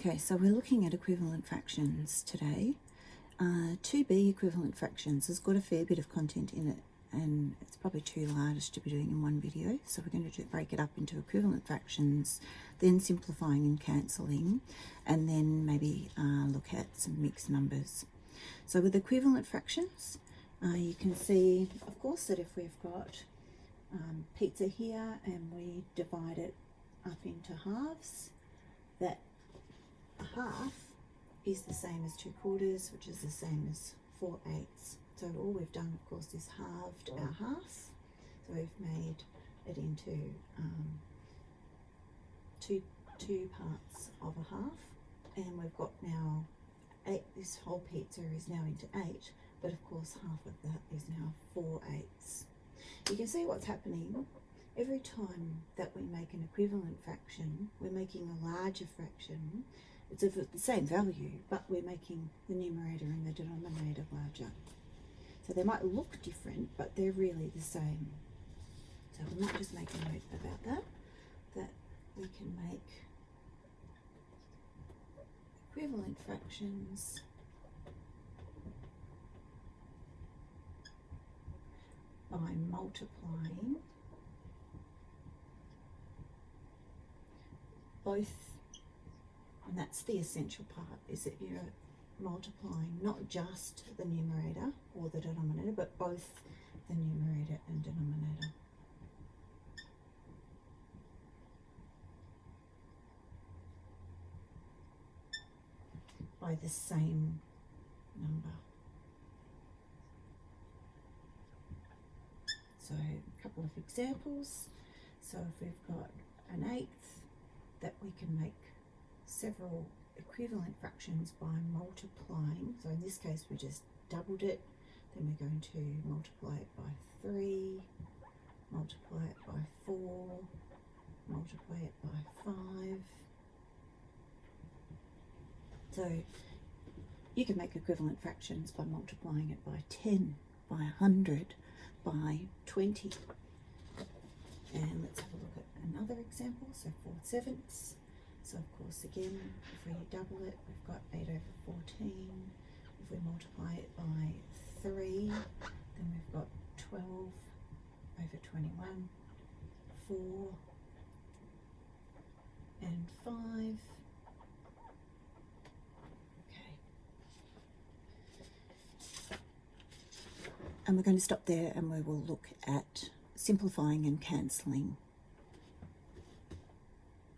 Okay, so we're looking at equivalent fractions today. 2B equivalent fractions has got a fair bit of content in it, and it's probably too large to be doing in one video, so we're going to break it up into equivalent fractions, then simplifying and cancelling, and then maybe look at some mixed numbers. So with equivalent fractions, you can see, of course, that if we've got pizza here and we divide it up into halves, that a half is the same as 2/4, which is the same as 4/8. So all we've done, of course, is halved our half. So we've made it into two parts of a half, and we've got now 8. This whole pizza is now into 8, but of course half of that is now 4/8. You can see what's happening. Every time that we make an equivalent fraction, we're making a larger fraction. It's of the same value, but we're making the numerator and the denominator larger. So they might look different, but they're really the same. So we might just make a note about that we can make equivalent fractions by multiplying both. And that's the essential part, is that you're multiplying not just the numerator or the denominator, but both the numerator and denominator. By the same number. So a couple of examples. So if we've got an 1/8, that we can make several equivalent fractions by multiplying. So in this case we just doubled it, then we're going to multiply it by 3, multiply it by 4, multiply it by 5. So you can make equivalent fractions by multiplying it by 10, by 100, by 20. And let's have a look at another example. So 4/7. So of course, again, if we double it, we've got 8/14. If we multiply it by 3, then we've got 12/21, 4 and 5. Okay. And we're going to stop there, and we will look at simplifying and cancelling.